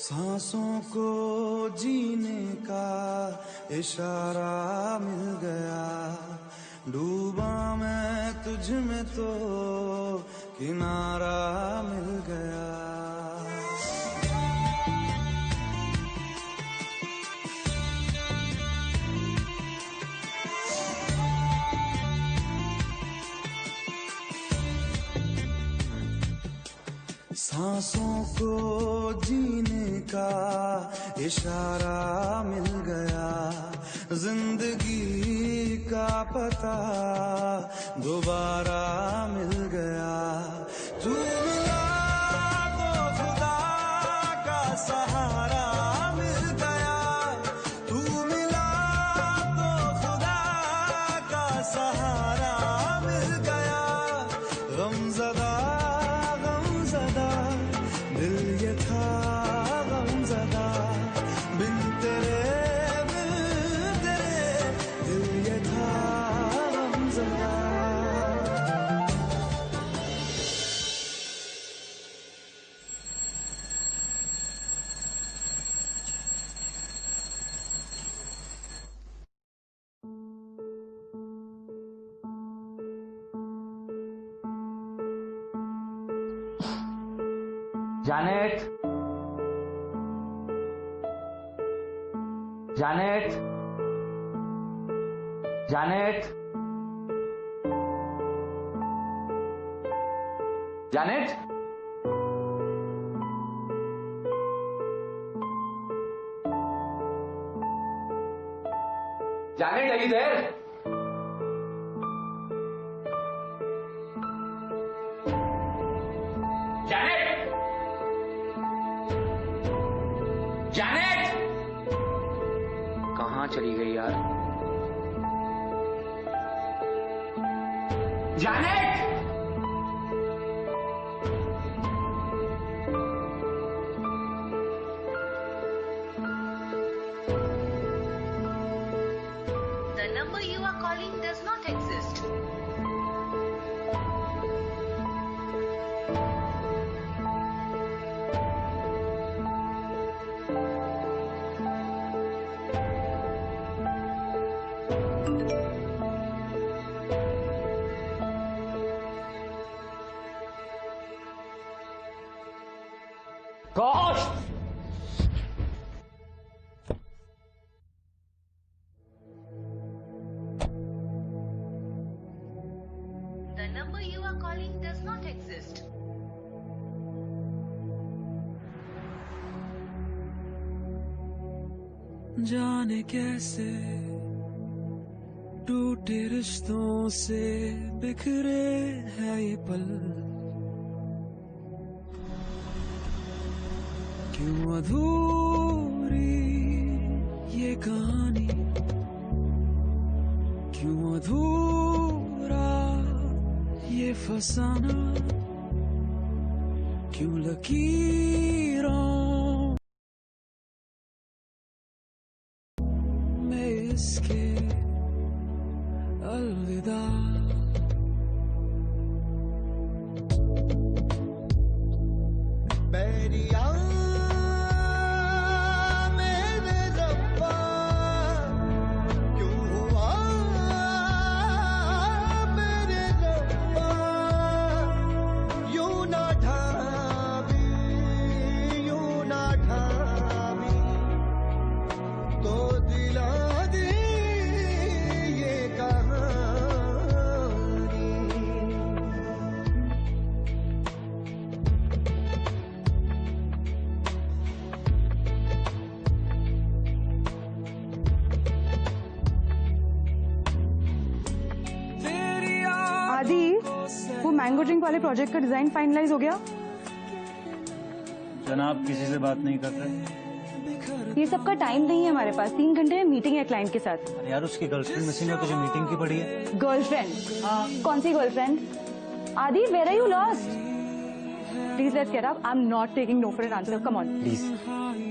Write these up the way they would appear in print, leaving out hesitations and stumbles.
सांसों को जीने का इशारा मिल गया, डूबा मैं तुझ में तो किनारा मिल गया। सांसों को जीने का इशारा मिल गया, जिंदगी का पता दोबारा मिल गया। तू मिला तो खुदा का सहारा मिल गया, तू मिला तो खुदा का सहारा मिल गया। गमज़दा दिल ये था गमज़दा, बिन तेरे दिल ये था गमज़दा। Janet, Janet, Janet, Janet, Janet, are you there? Janet! कहाँ चली गई यार? Janet! The number you are calling does not exist. Gosh! The number you are calling does not exist. जाने कैसे टूटे रिश्तों से बिखरे है ये पल, क्यों अधूरी ये कहानी, क्यों अधूरा ये फसाना, क्यों लकीरों में इसके अलविदा। बैरिया मेरे रब्बा क्यों हुआ मेरे रब्बा, यूं ना ढाबी तो दिला दी ये कहानी। आदि, वो मैंगो ड्रिंक वाले प्रोजेक्ट का डिजाइन फाइनलाइज हो गया? जनाब किसी से बात नहीं कर रहे। ये सब का टाइम नहीं है हमारे पास, 3 घंटे में मीटिंग है क्लाइंट के साथ। अरे यार उसकी गर्लफ्रेंड मिसिंग है, तुझे मीटिंग की पड़ी है। गर्लफ्रेंड? कौन सी girlfriend? Aadi, where are you lost? Please let's get up, I am not taking no for an answer, come on. Please,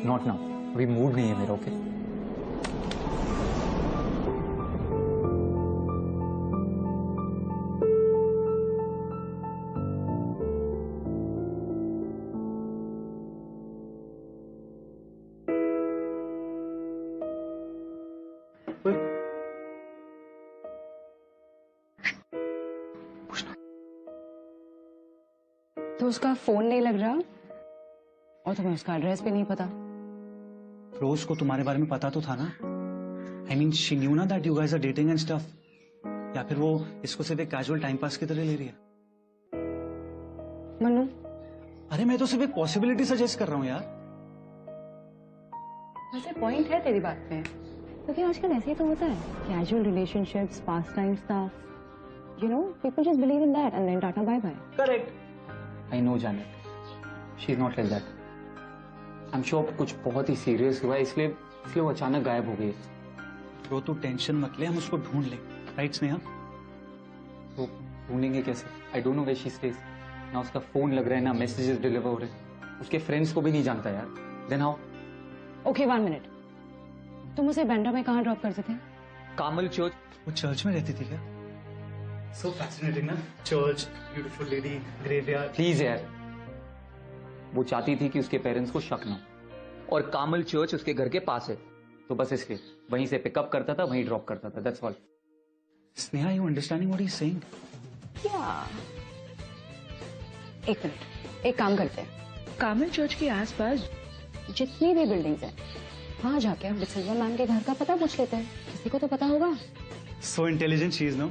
not now, अभी मूड नहीं है मेरा, ओके? उसका फोन नहीं लग रहा और तुम्हें उसका एड्रेस भी नहीं पता। रोज को तुम्हारे बारे में पता तो था ना? आई मीन शी न्यू ना that you guys are dating and stuff. या फिर वो इसको सिर्फ एक कैजुअल टाइम पास की तरह ले रही है? मनु, अरे मैं तो सिर्फ एक पॉसिबिलिटी सजेस्ट कर रहा हूँ यार। वैसे पॉइंट है तेरी बात में, क्योंकि आजकल ऐसे ही तो होता है, casual relationships, pass time stuff, you know, people just believe in that and then tata bye bye. Correct. I know Janet, she is not like that. I am sure कुछ बहुत ही सीरियस हुआ है, इसलिए वो अचानक गायब हो गई। ब्रो तू टेंशन मत ले, हम उसको ढूंढ लें, राइट स्नेहा? तो ढूंढेंगे कैसे? I don't know where she stays. ना उसका फोन लग रहा है, ना मैसेजेस डिलीवर हो रहे हैं, उसके फ्रेंड्स को भी नहीं जानता यार। Then how? ओके 1 मिनट, तुम उसे बैंड्रा में कहाँ ड्रॉप करते थे? कामल चर्च। वो चर्च में रहती थी क्या? सो फैसिनेटिंग ना, church, beautiful lady, graveyard. Please यार, वो चाहती थी कि उसके पेरेंट्स को शक ना हो, और कामल चर्च उसके घर के पास है, तो बस इसलिए वहीं से पिकअप करता था, वहीं ड्रॉप करता था, that's all. Sneha, you understanding what he is saying? या 1 मिनट, एक काम करते हैं, कामल चर्च के आसपास जितनी भी बिल्डिंग्स हैं वहां जाके हम डिसिल्वा मैम के घर का पता पूछ लेते हैं, किसी को तो पता होगा। So intelligent she is, no?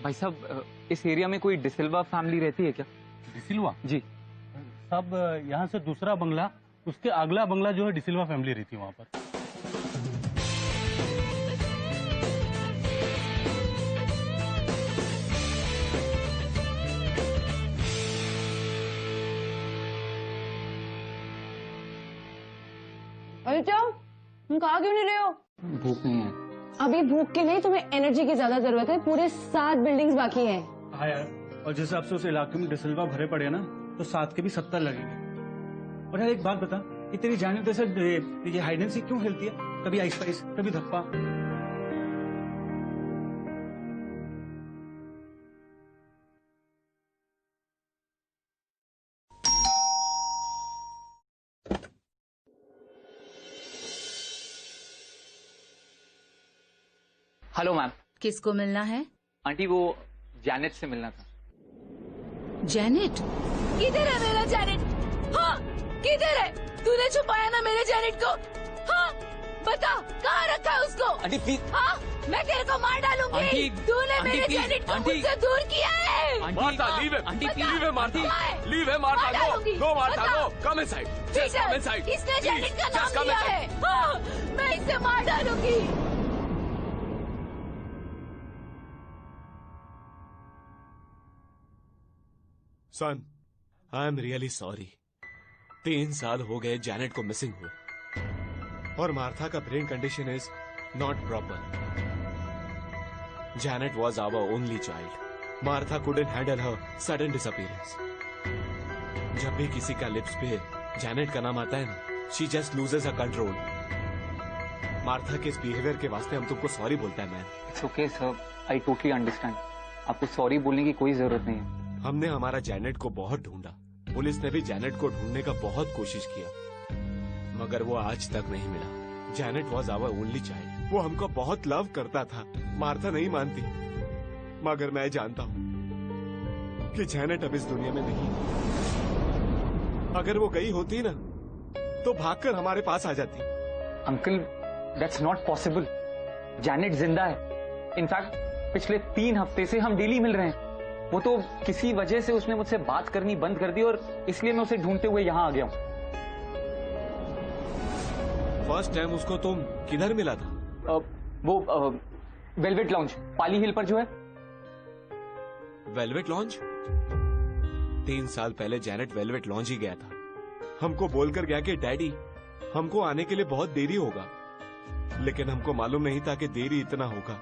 भाई साहब, इस एरिया में कोई डिसिल्वा फैमिली रहती है क्या? डिसिल्वा जी। सब यहाँ से दूसरा बंगला, उसके अगला बंगला जो है डिसिल्वा फैमिली रहती है वहाँ पर। अरे जाओ, तुम कहा क्यों नहीं रहे हो? भूख नहीं है। अभी भूख की नहीं, तुम्हें एनर्जी की ज्यादा जरूरत है, पूरे 7 बिल्डिंग्स बाकी हैं। हाँ यार, और जिस हिसाब से उस इलाके में डिसिल्वा भरे पड़े ना, तो 7 के भी 70 लगेंगे। और यार एक बात बता, ये तेरी जाने जैसे ये हाइड एंड सीक क्यों खेलती है? कभी आइस पाइस, कभी धप्पा। Hello ma'am. किसको मिलना है? आंटी, वो जैनेट से मिलना था। जैनेट? किधर है मेरा जैनेट? हाँ, किधर है? तूने छुपाया ना मेरे जैनेट को? हाँ, बता कहाँ रखा है उसको? Aunty please. हाँ, मैं तेरे को मार डालूंगी। आंटी, तूने आंटी, मेरे प्लीज, जैनेट को आंटी। मुझसे दूर किया है। Martha, leave him. Aunty please. Leave him, Martha. कहाँ है? Leave him, Martha. मार Go. डालूंगी। Go, Martha. बता। Go. Come inside. Just come inside. इसने Please, जैनेट का just नाम come लिया inside. है। हाँ, मैं इसे मार डालूंगी। Son, I am really sorry. 3 साल हो गए जैनेट को मिसिंग हुए, और मार्था का brain condition is not proper. Janet was our only child. Martha couldn't handle her sudden disappearance. जब भी किसी का लिप्स पे जैनेट का नाम आता है ना, she just loses her control. Martha के इस बिहेवियर के वास्ते हम तुमको सॉरी बोलता है man. It's okay sir, I totally understand. आपको सॉरी बोलने की कोई जरूरत नहीं है। हमने हमारा जैनेट को बहुत ढूंढा, पुलिस ने भी जैनेट को ढूंढने का बहुत कोशिश किया, मगर वो आज तक नहीं मिला। Janet was our only child. वो हमको बहुत लव करता था। मार्था नहीं मानती, मगर मैं जानता हूँ कि जैनेट अब इस दुनिया में नहीं। अगर वो गई होती ना, तो भागकर हमारे पास आ जाती। Uncle, that's not possible. Janet जिंदा है। इनफैक्ट पिछले 3 हफ्ते से हम डेली मिल रहे हैं। वो तो किसी वजह से उसने मुझसे बात करनी बंद कर दी, और इसलिए मैं उसे ढूंढते हुए यहाँ आ गया हूँ। फर्स्ट टाइम उसको तुम किधर मिला था? वो वेलवेट लॉन्ज, पाली हिल पर जो है। Velvet lounge? 3 साल पहले जैनेट वेलवेट लॉन्ज ही गया था। हमको बोलकर गया कि डैडी, हमको आने के लिए बहुत देरी होगा, लेकिन हमको मालूम नहीं था कि देरी इतना होगा।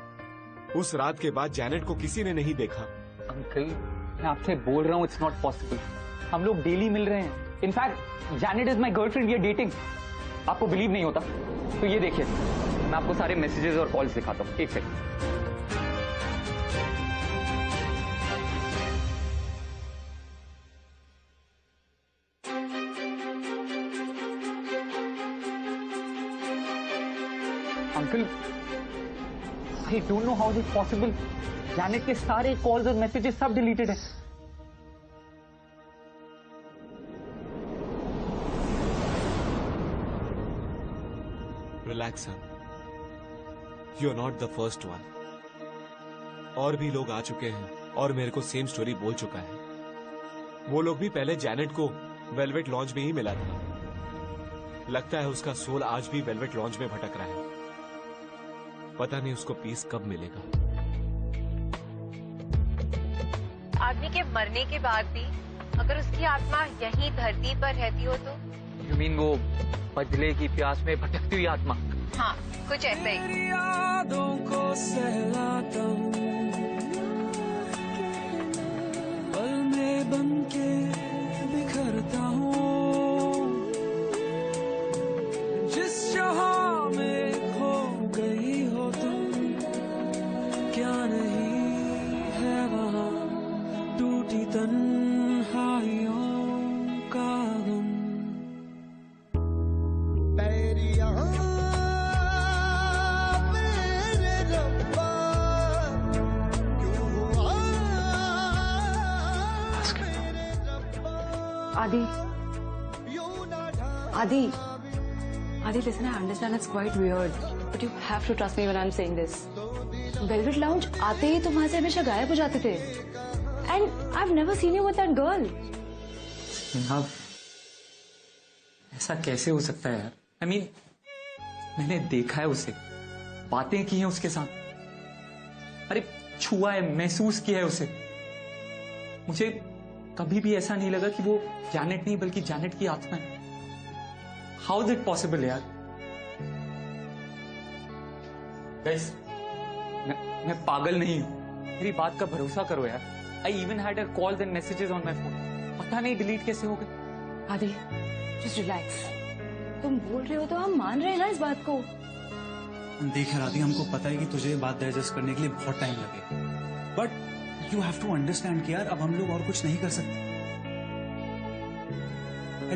उस रात के बाद जैनेट को किसी ने नहीं देखा। अंकल, मैं आपसे बोल रहा हूँ, इट्स नॉट पॉसिबल। हम लोग डेली मिल रहे हैं। In fact Janet is my girlfriend, we are dating. आपको बिलीव नहीं होता तो ये देखिए, मैं आपको सारे मैसेजेस और कॉल्स दिखाता हूँ। एक second. Uncle, I don't know how this is possible. Janet के सारे कॉल्स और मैसेजेस सब डिलीटेड है। Relax son, you are not the first one. और भी लोग आ चुके हैं और मेरे को सेम स्टोरी बोल चुका है। वो लोग भी पहले जैनेट को वेलवेट लॉन्ज में ही मिला था। लगता है उसका सोल आज भी वेलवेट लॉन्ज में भटक रहा है। पता नहीं उसको पीस कब मिलेगा। आदमी के मरने के बाद भी अगर उसकी आत्मा यहीं धरती पर रहती हो तो? यू मीन वो बदले की प्यास में भटकती हुई आत्मा? हाँ, कुछ ऐसा ही। तेरी यादों को सहलाता हूँ, पल में बन के बिखरता हूँ। जिस जहां में खो गई हो तुम, क्या नहीं है वहां टूटी तन्हाइयों का गम। Adi. Adi. Adi, listen, I understand it's quite weird, but you have to trust me when I'm saying this. Velvet Lounge आते ही तुम वहां से हमेशा गायब हो जाते थे. And I've never seen you with that girl. अब ऐसा कैसे हो सकता है यार? I mean, मैंने देखा है उसे, बातें की हैं उसके साथ, अरे छुआ है, महसूस किया है उसे। मुझे कभी भी ऐसा नहीं लगा कि वो जैनेट नहीं बल्कि जैनेट की आत्मा है। हाउ इज इट पॉसिबल यार? गाइस, मैं पागल नहीं हूं, मेरी बात का भरोसा करो यार। I even had her calls and messages on my phone. पता नहीं डिलीट कैसे हो गए। आदि, जस्ट रिलैक्स। तुम बोल रहे हो तो हम मान रहे हैं ना इस बात को। देख राधी, हमको पता है कि तुझे ये बात डाइजेस्ट करने के लिए बहुत टाइम लगे, but you have to understand कि यार अब हम लोग और कुछ नहीं कर सकते।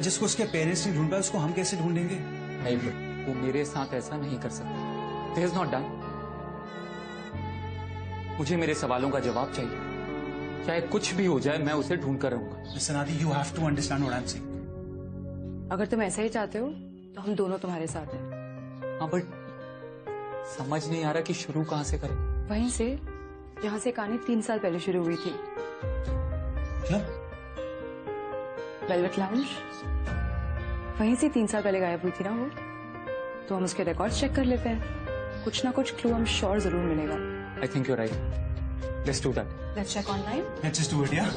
जिसको उसके पेरेंट्स नहीं ढूंढ पाए उसको हम कैसे ढूंढेंगे? नहीं, वो मेरे साथ ऐसा नहीं कर सकता। This is not done. मुझे मेरे सवालों का जवाब चाहिए। चाहे कुछ भी हो जाए, मैं उसे ढूंढ कर रहूंगा। Listen Aadi, you have to understand what I am saying. अगर तुम ऐसा ही चाहते हो तो हम दोनों तुम्हारे साथ हैं। हाँ, बट समझ नहीं आ रहा कि शुरू कहां से करें। वहीं से जहां से कहानी 3 साल पहले शुरू हुई थी। मतलब? वेलवेट लाउंज वहीं से 3 साल पहले गायब हुई थी ना वो। तो हम उसके रिकॉर्ड्स चेक कर लेते हैं, कुछ ना कुछ क्लू हम श्योर जरूर मिलेगा। I think you right. Let's do that. Let's check online. Let's just do it ya.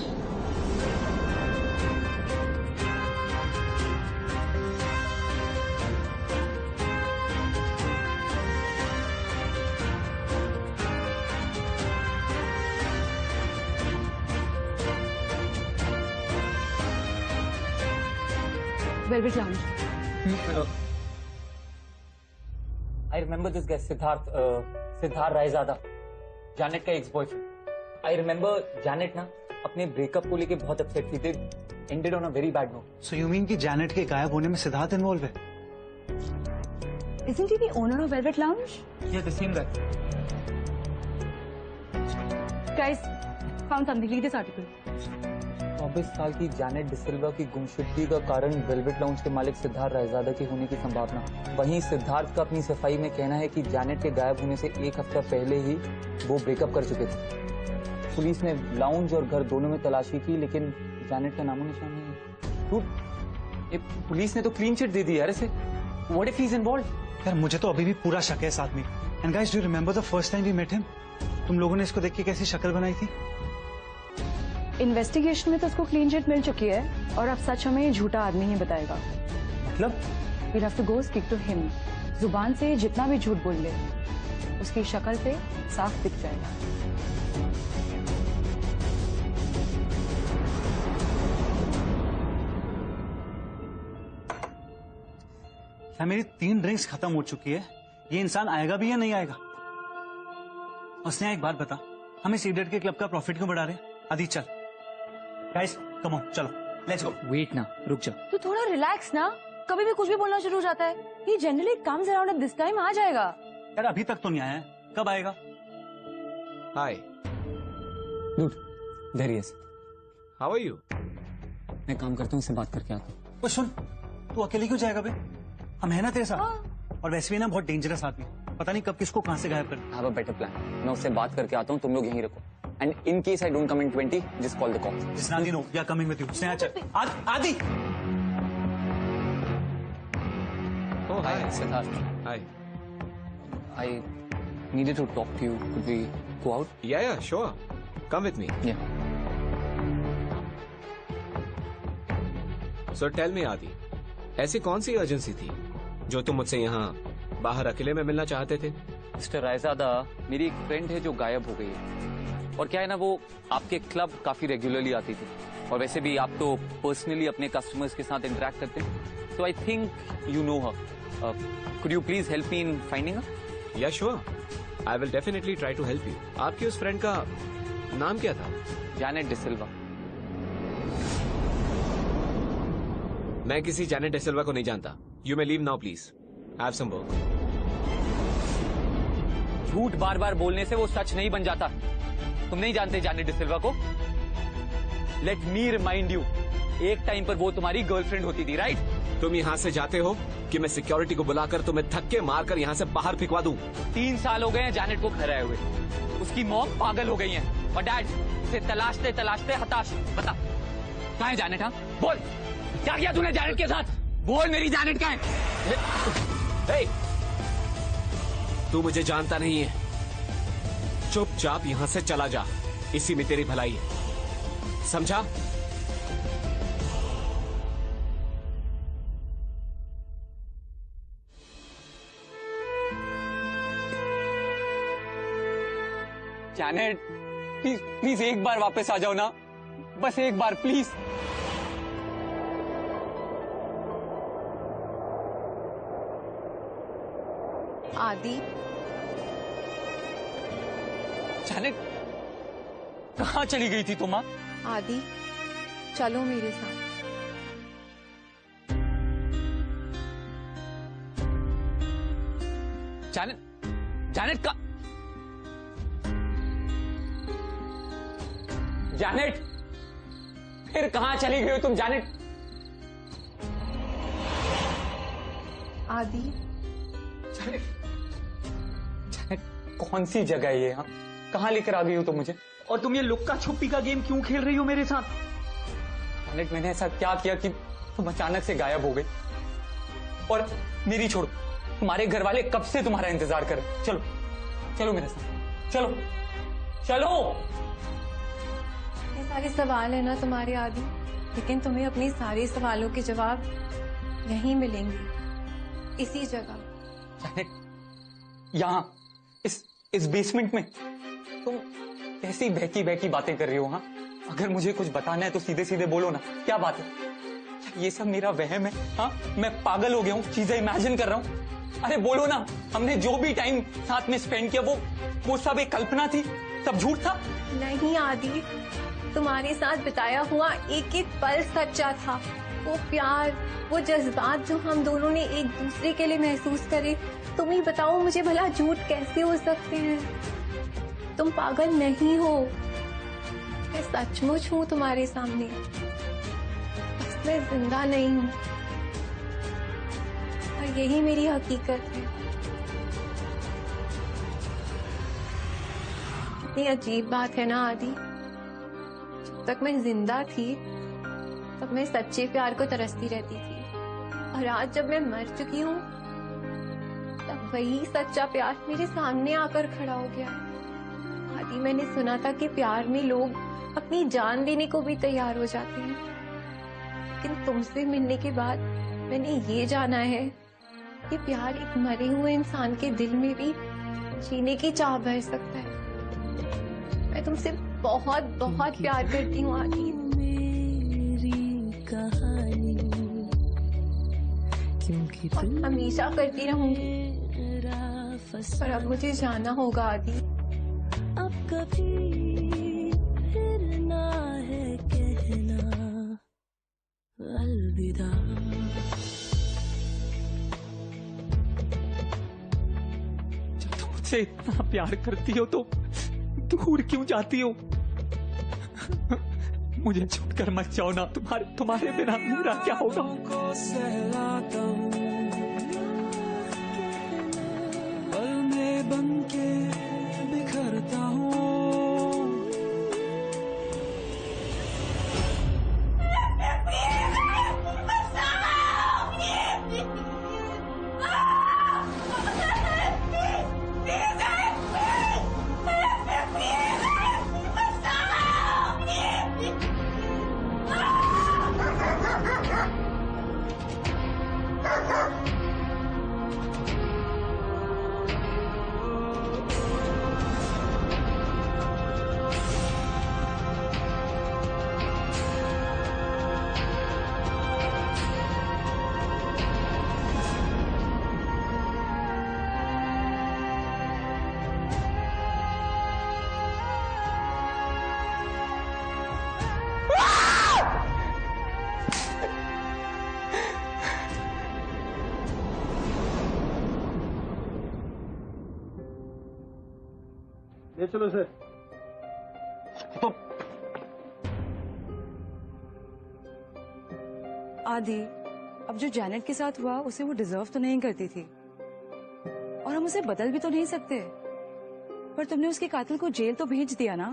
Velvet lounge. I remember this guy, Siddharth Raizada, Janet का ex boyfriend. I remember Janet ना अपने ब्रेकअप को लेके बहुत अपसेट थी। They ended on a very bad note. So you mean कि Janet के गायब होने में सिद्धार्थ इन्वॉल्व है? Isn't he the owner of Velvet Lounge? Yeah, the same guy. Guys, found something. Read this article. 24 साल की जैनेट डिसिल्वा की गुमशुदगी का कारण वेलवेट लाउंज के मालिक सिद्धार्थ रायजादा के होने की संभावना। वहीं सिद्धार्थ का अपनी सफाई में कहना है कि जैनेट के गायब होने से 1 हफ्ता पहले ही वो ब्रेकअप कर चुके थे। पुलिस ने लाउंज और घर दोनों में तलाशी की, लेकिन जैनेट का नामो निशान नहीं। पुलिस ने तो क्लीन चिट दे दी यार इसे। What if he is involved? यार मुझे तो अभी भी पूरा शक है इस आदमी। And guys, do you remember the first time we met him? तुम लोगों ने इसको देख के कैसी शक्ल बनाई थी? इन्वेस्टिगेशन में तो उसको क्लीन चिट मिल चुकी है और अब सच हमें झूठा आदमी ही बताएगा। मतलब? We'll have to go speak to him. जुबान से जितना भी झूठ बोल ले, उसकी शक्ल से साफ दिख जाएगा। यार मेरी 3 ड्रिंक्स खत्म हो चुकी है। ये इंसान आएगा भी या नहीं आएगा? उसने एक बात बता, हम इस इडियट के क्लब का प्रॉफिट क्यों बढ़ा रहे हैं? आदि चल, गाइस कम ऑन, चलो लेट्स गो। वेट ना, रुक जा। तो थोड़ा रिलैक्स ना, कभी भी कुछ भी बोलना शुरू हो जाता है। ये generally comes around at this time. आ जाएगा यार अभी तक तो नहीं आया है, कब आएगा? Hi, dude, there he is. How are you? मैं काम करता हूँ, इससे बात करके आता हूँ। ओ सुन, तू अकेले क्यों जाएगा बे? हम है ना तेरे साथ। और वैसे भी ना बहुत डेंजरस आदमी, पता नहीं कब किसको कहां से गायब कर। I have a better plan. मैं उससे बात करके आता हूँ, तुम लोग यहीं रखो। And in case I don't come in 20, just call the cops. Just Nadi, no, we are coming with you. Sneha चल। आदि। Oh, Hi, Siddharth. Hi. I needed to talk to you. Could we go out? Yeah, sure. Come with me. Yeah. So tell me, आदि, ऐसी कौन सी urgency थी जो तुम मुझसे यहाँ बाहर अकेले में मिलना चाहते थे? मिस्टर रायजादा, मेरी एक फ्रेंड है जो गायब हो गई है। और क्या है ना, वो आपके क्लब काफी रेगुलरली आती थी। और वैसे भी आप तो पर्सनली अपने कस्टमर्स के साथ इंटरेक्ट करते हैं। So I think you know her. Could you please help me in finding her? Yeah, sure. I will definitely try to help you. आपकी उस फ्रेंड का नाम क्या था? जैनेट डिसिल्वा। मैं किसी जैनेट डिसिल्वा को नहीं जानता। You may leave now, please. I have some work. झूठ बार बार बोलने से वो सच नहीं बन जाता। तुम नहीं जानते जैनेट डिसिल्वा को? लेट मी रिमाइंड यू, एक टाइम पर वो तुम्हारी गर्लफ्रेंड होती थी, राइट? तुम यहाँ से जाते हो कि मैं सिक्योरिटी को बुलाकर तुम्हें धक्के मारकर यहाँ से बाहर फिकवा दूं? 3 साल हो गए हैं जैनेट को घर आए हुए। उसकी मॉम पागल हो गई है और डैड उसे तलाशते तलाशते हताश। बता कहाँ है जैनेट? हाँ बोल, क्या किया तूने जैनेट के साथ? बोल, मेरी जैनेट कहाँ है? Hey! तू मुझे जानता नहीं है, चुपचाप यहाँ से चला जा, इसी में तेरी भलाई है, समझा? जैनेट प्लीज प्लीज एक बार वापस आ जाओ ना, बस एक बार प्लीज। आदि, जैनेट कहाँ चली गई थी तुम? आदि चलो मेरे साथ। जैनेट, जैनेट का जैनेट फिर कहाँ चली गई हो तुम जैनेट? आदि, जैनेट, जैनेट कौन सी जगह है ये? हाँ कहाँ लेकर आ गई हो तुम मुझे? और तुम ये लुक्का छुपी का गेम क्यों खेल रही हो मेरे साथ? जैनेट मैंने ऐसा क्या किया कि तुम अचानक से गायब हो गई? और मेरी छोड़ो, तुम्हारे घर वाले कब से तुम्हारा इंतजार कर रहे? चलो चलो मेरे साथ, चलो चलो। ये सारे सवाल है ना तुम्हारे आदि, लेकिन तुम्हें अपने सारे सवालों के जवाब यहीं मिलेंगे, इसी जगह। जैनेट यहाँ इस बेसमेंट में तुम कैसी बहकी बहकी बातें कर रही हो? हाँ अगर मुझे कुछ बताना है तो सीधे सीधे बोलो ना, क्या बात है? ये सब मेरा वहम है? हाँ मैं पागल हो गया हूँ, चीजें इमेजिन कर रहा हूँ। अरे बोलो ना, हमने जो भी टाइम साथ में स्पेंड किया वो सब एक कल्पना थी, सब झूठ था? नहीं आदि, तुम्हारे साथ बिताया हुआ एक एक पल सच्चा था। वो प्यार, वो जज्बात जो हम दोनों ने एक दूसरे के लिए महसूस करे, तुम ही बताओ मुझे भला झूठ कैसे हो सकते हैं? तुम पागल नहीं हो, मैं सचमुच हूँ तुम्हारे सामने, बस मैं जिंदा नहीं हूँ और यही मेरी हकीकत है। कितनी अजीब बात है ना आदि, जब तक मैं जिंदा थी तब मैं सच्चे प्यार को तरसती रहती थी, और आज जब मैं मर चुकी हूँ तब वही सच्चा प्यार मेरे सामने आकर खड़ा हो गया है। आदि मैंने सुना था कि प्यार में लोग अपनी जान देने को भी तैयार हो जाते हैं, लेकिन तुमसे मिलने के बाद मैंने ये जाना है कि प्यार एक मरे हुए इंसान के दिल में भी जीने की चाह भर सकता है। मैं तुमसे बहुत बहुत प्यार करती हूँ आदि, और हमेशा करती रहूंगी, पर अब मुझे जाना होगा आदि। अब कभी फिर ना है कहना अलविदा। जब तुम मुझसे इतना प्यार करती हो तो दूर क्यों जाती हो? मुझे छोड़कर मत जाओ ना, तुम्हारे बिना मेरा क्या होगा? को सहलाता हूँ, पल में बन के बिखरता हूँ। ले चलो सर। तो आदि, अब जो जैनेट के साथ हुआ उसे वो डिजर्व तो नहीं करती थी, और हम उसे बदल भी तो नहीं सकते, पर तुमने उसके कातिल को जेल तो भेज दिया ना।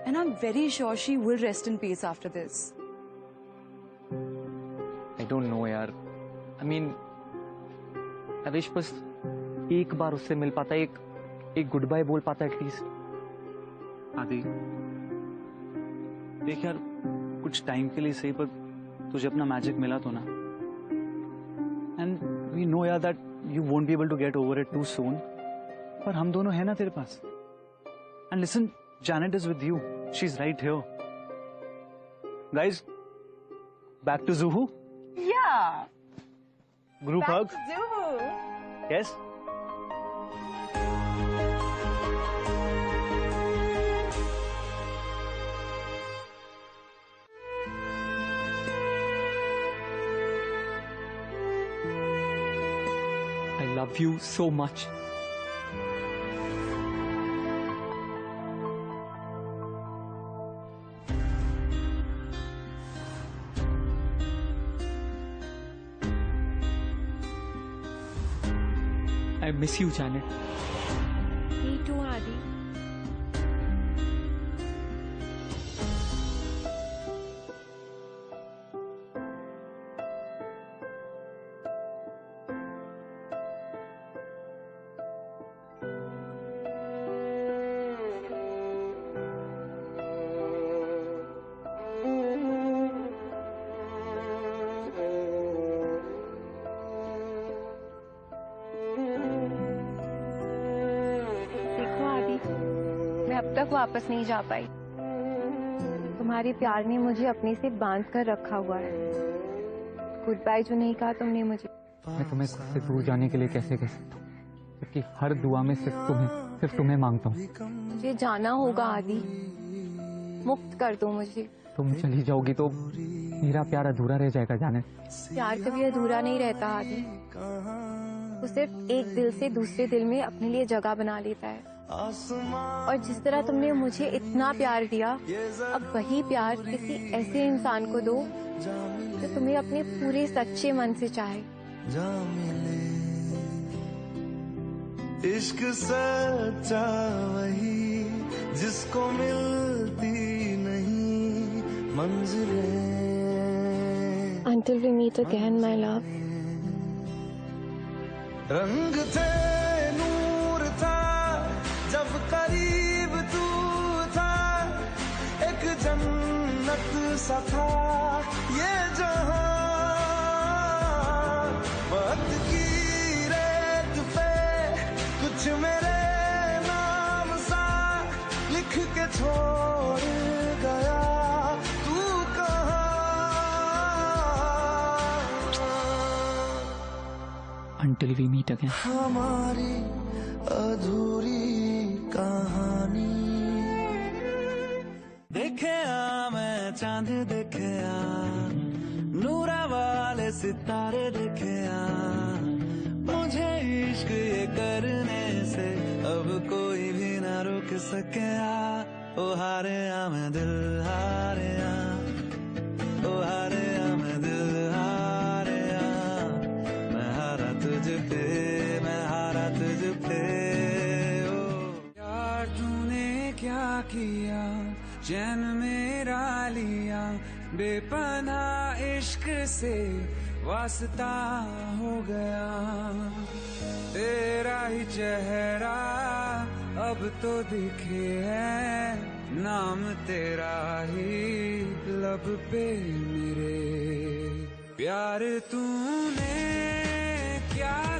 And I am very sure she will rest in peace after this. I don't no यार, आई मीन आई विश बस एक बार उससे मिल पाता, एक गुड बाय बोल पाता एटलीस्ट। आदि देख यार, कुछ टाइम के लिए सही, पर तुझे अपना मैजिक मिला तो ना। एंड वी नो यार that you won't be able to get over it too soon, पर हम दोनों हैं ना तेरे पास। And listen, Janet is with you, she is right here. Guys, back to Juhu. Yeah. Group hug. Yes. I love you so much. I miss you, Janet. Me too, Adi. अब तक वापस नहीं जा पाई। तुम्हारे प्यार ने मुझे अपने से बांध कर रखा हुआ है। गुड बाय जो नहीं कहा तुमने मुझे। मैं तुम्हें खुद से दूर जाने के लिए कैसे कह सकता हूँ, क्योंकि हर दुआ में सिर्फ तुम्हें मांगता हूँ। मुझे जाना होगा आदि, मुक्त कर दो मुझे। तुम चली जाओगी तो मेरा प्यार अधूरा रह जाएगा जाने। प्यार कभी अधूरा नहीं रहता आदि, वो सिर्फ एक दिल से दूसरे दिल में अपने लिए जगह बना लेता है। और जिस तरह तुमने मुझे इतना प्यार दिया, अब वही प्यार किसी ऐसे इंसान को दो जो तुम्हें अपने पूरे सच्चे मन से चाहे। इश्क सच्चा वही जिसको मिलती नहीं मंजिलें। Until we meet again, my love. रंग थे, नूर था, जब करीब तू था, एक जन्नत सा था ये जहां। वक्त की रेत पे कुछ मेरे नाम सा लिख के छोड़ गया, तू कहाँ? Until we meet again. हमारी अधूरी कहानी। देखे मैं चांद देखे नूरा वाले सितारे देखे, मुझे इश्क ये करने से अब कोई भी ना रोक सके। ओ हारिया मैं दिल हारिया, ओ हारिया मैं दिल हारिया, मैं हारा तुझ पे, मैं हारा तुझ पे। ओ यार तूने क्या किया, चैन मेरा लिया, बेपनाह इश्क से वास्ता हो गया। तेरा ही चेहरा अब तो दिखे है, नाम तेरा ही लब पे मेरे। प्यार तूने क्या